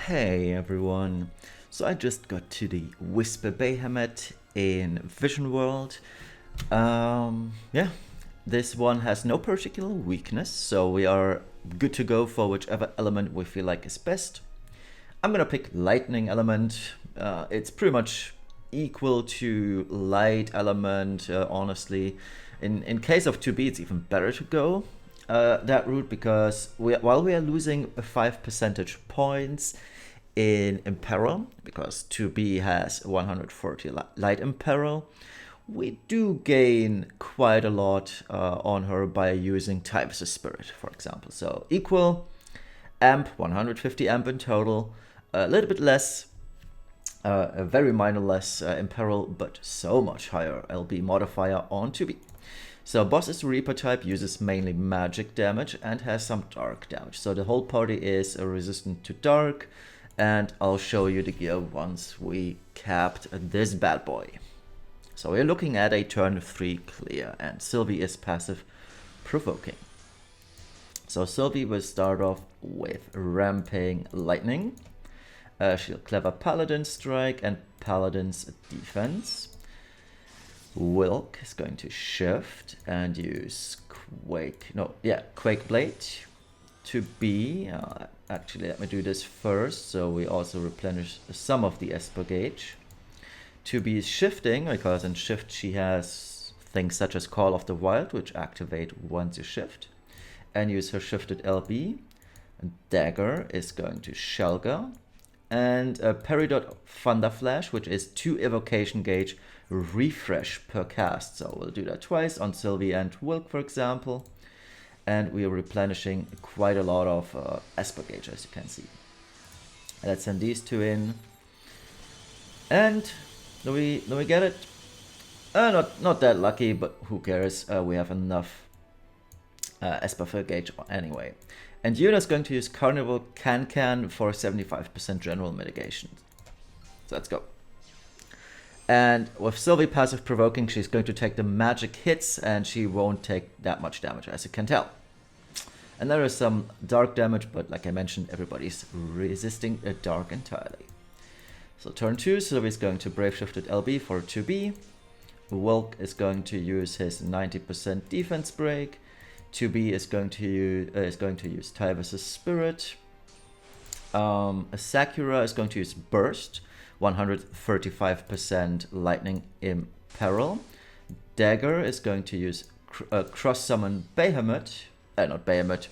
Hey everyone, so I just got to the Whisper Bahamut in Vision World. Yeah, this one has no particular weakness, so we are good to go for whichever element we feel like is best. I'm gonna pick Lightning Element. It's pretty much equal to Light Element, honestly. In case of 2B, it's even better to go that route because while we are losing 5 percentage points in Imperil, because 2B has 140 Light Imperil, we do gain quite a lot on her by using Typhus' Spirit, for example. So equal amp, 150 amp in total, a little bit less, a very minor less Imperil, but so much higher LB modifier on 2B. So boss is Reaper type, uses mainly magic damage and has some dark damage. So the whole party is resistant to dark, and I'll show you the gear once we capped this bad boy. So we're looking at a turn 3 clear, and Sylvie is passive provoking. So Sylvie will start off with Ramping Lightning. She'll clever Paladin Strike and Paladin's Defense. Wilk is going to shift and use Quake Blade to be. Actually, let me do this first, so we also replenish some of the Esper gauge. To be shifting, because in shift she has things such as Call of the Wild, which activate once you shift, and use her shifted LB. And Dagger is going to Shelga, and Peridot Thunder Flash, which is 2 evocation gauge refresh per cast. So we'll do that twice on Sylvie and Wilk, for example. And we are replenishing quite a lot of Esper gauge, as you can see. Let's send these two in. And do we get it? Not that lucky, but who cares? We have enough Esper gauge anyway. And Yuna's going to use Carnival Can for 75% general mitigation. So let's go. And with Sylvie passive provoking, she's going to take the magic hits, and she won't take that much damage, as you can tell. And there is some dark damage, but like I mentioned, everybody's resisting a dark entirely. So turn 2, Sylvie's going to Brave Shifted LB for 2B. Wilk is going to use his 90% defense break. 2B is going to use Typhus' Spirit. Sakura is going to use Burst, 135% Lightning Imperil. Dagger is going to use Cross Summon Bahamut, not Bahamut,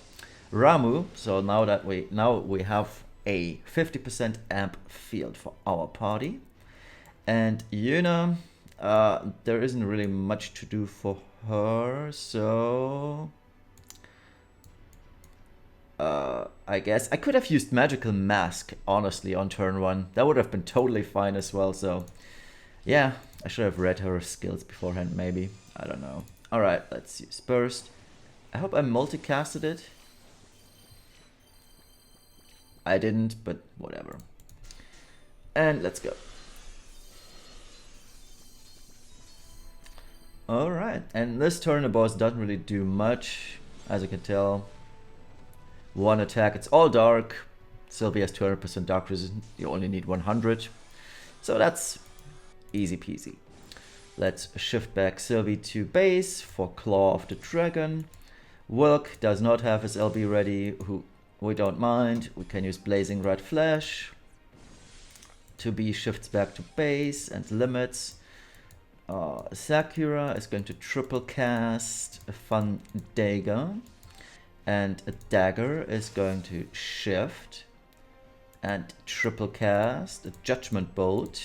Ramu. So now we have a 50% amp field for our party. And Yuna, there isn't really much to do for her, so I guess I could have used Magical Mask, honestly, on turn 1. That would have been totally fine as well, so yeah, I should have read her skills beforehand, maybe. I don't know. Alright, let's use Burst. I hope I multicasted it. I didn't, but whatever. And let's go. Alright, and this turn the boss doesn't really do much, as you can tell. One attack, it's all dark. Sylvie has 200% dark resistance, you only need 100. So that's easy peasy. Let's shift back Sylvie to base for Claw of the Dragon. Wilk does not have his LB ready, who we don't mind. We can use Blazing Red Flash. 2B shifts back to base and limits. Sakura is going to triple cast a Fun Dagger. And a Dagger is going to shift and triple cast a Judgment Bolt.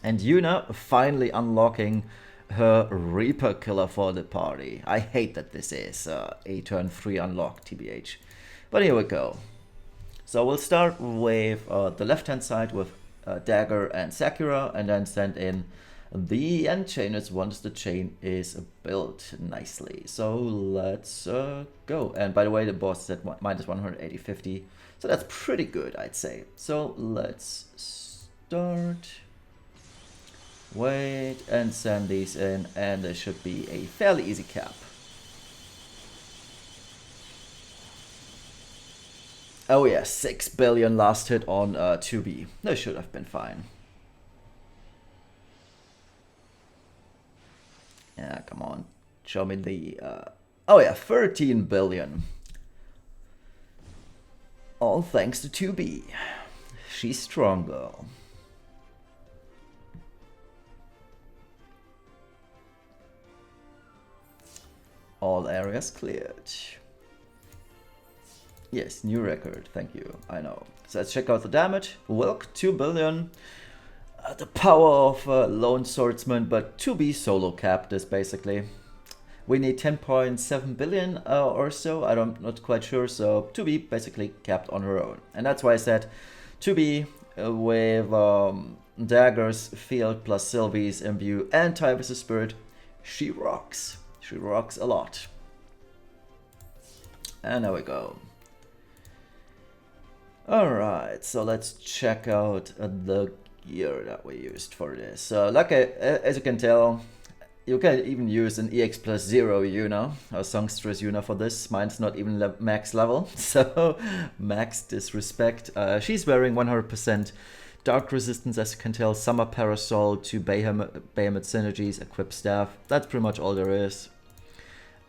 And Yuna finally unlocking her Reaper Killer for the party. I hate that this is a turn 3 unlock, TBH. But here we go. So we'll start with the left hand side with Dagger and Sakura, and then send in the end chainers once the chain is built nicely. So let's go. And by the way, the boss said minus 180-50, so that's pretty good, I'd say. So let's start. Wait and send these in, and there should be a fairly easy cap. Oh yeah, 6 billion last hit on 2B. That should have been fine. Yeah, come on. Show me the... Oh yeah, 13 billion. All thanks to 2B. She's strong, girl. All areas cleared. Yes, new record. Thank you. I know. So let's check out the damage. Wilk, 2 billion. The power of Lone Swordsman, but 2B solo capped this basically. We need 10.7 billion or so. I'm not quite sure. So 2B basically capped on her own. And that's why I said 2B with daggers, field plus Sylvie's imbue and tie with the spirit. She rocks. She rocks a lot. And there we go. Alright, so let's check out the gear that we used for this. So as you can tell, you can even use an EX plus 0 Yuna, or Songstress Yuna for this. Mine's not even max level, so max disrespect. She's wearing 100% dark resistance, as you can tell, Summer Parasol, 2 Bahamut synergies, equip staff. That's pretty much all there is.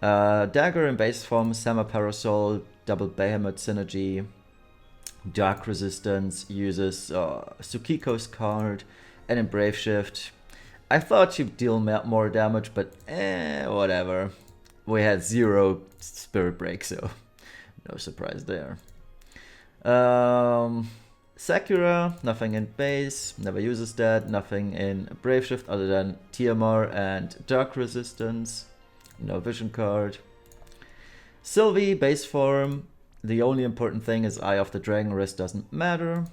Dagger in base form, Summer Parasol, double Bahamut synergy. Dark resistance, uses Tsukiko's card, and in Brave Shift. I thought she'd deal more damage, but whatever. We had 0 Spirit Break, so no surprise there. Sakura, nothing in base, never uses that. Nothing in Brave Shift other than TMR and Dark Resistance. No vision card. Sylvie, base form. The only important thing is Eye of the Dragon, rest doesn't matter.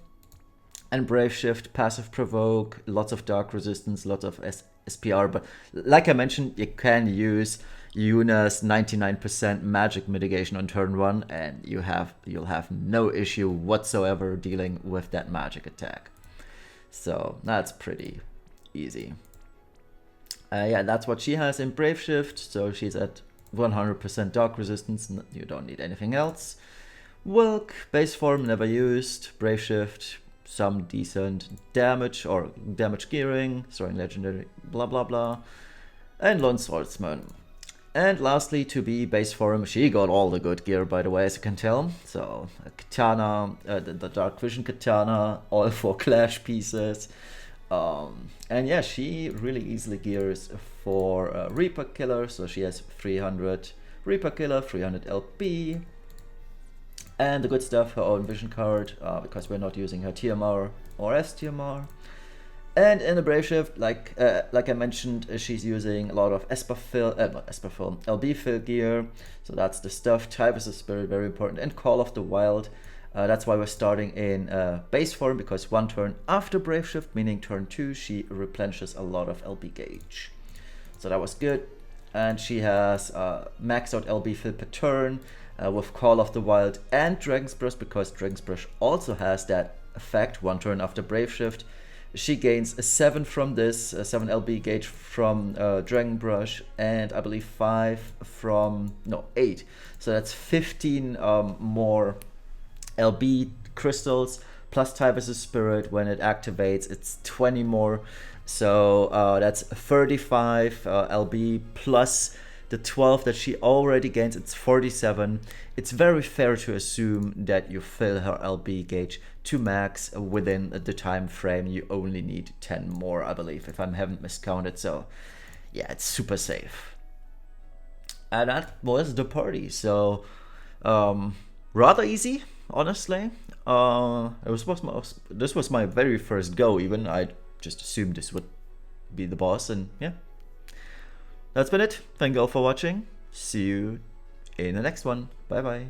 And Brave Shift, passive provoke, lots of dark resistance, lots of SPR, but like I mentioned, you can use Yuna's 99% magic mitigation on turn 1 and you'll have no issue whatsoever dealing with that magic attack. So that's pretty easy. Yeah, that's what she has in Brave Shift, so she's at 100% dark resistance, you don't need anything else. Wilk, base form, never used. Brave Shift, some decent damage or damage gearing, throwing legendary, blah blah blah. And Lone Swordsman. And lastly, to be base form, she got all the good gear, by the way, as you can tell. So, a katana, the Dark Vision katana, all 4 clash pieces. And yeah, she really easily gears for Reaper Killer, so she has 300 Reaper Killer, 300 LP. And the good stuff, her own vision card, because we're not using her TMR or STMR. And in the Brave Shift, like I mentioned, she's using a lot of LB fill gear. So that's the stuff. Tie with the Spirit, very important. And Call of the Wild. That's why we're starting in base form, because 1 turn after Brave Shift, meaning turn 2, she replenishes a lot of LB gauge. So that was good. And she has maxed out LB fill per turn. With Call of the Wild and Dragon's Brush, because Dragon's Brush also has that effect 1 turn after Brave Shift. She gains a 7 from this, 7 LB gauge from Dragon Brush, and I believe 5 from, no, 8. So that's 15 more LB crystals, plus Tie vs. Spirit. When it activates, it's 20 more. So that's 35 LB plus the 12 that she already gains, it's 47. It's very fair to assume that you fill her LB gauge to max within the time frame. You only need 10 more, I believe, if I haven't miscounted. So yeah, it's super safe. And that was the party. So rather easy, honestly. This was my very first go even. I just assumed this would be the boss, and yeah. That's been it. Thank you all for watching. See you in the next one. Bye bye.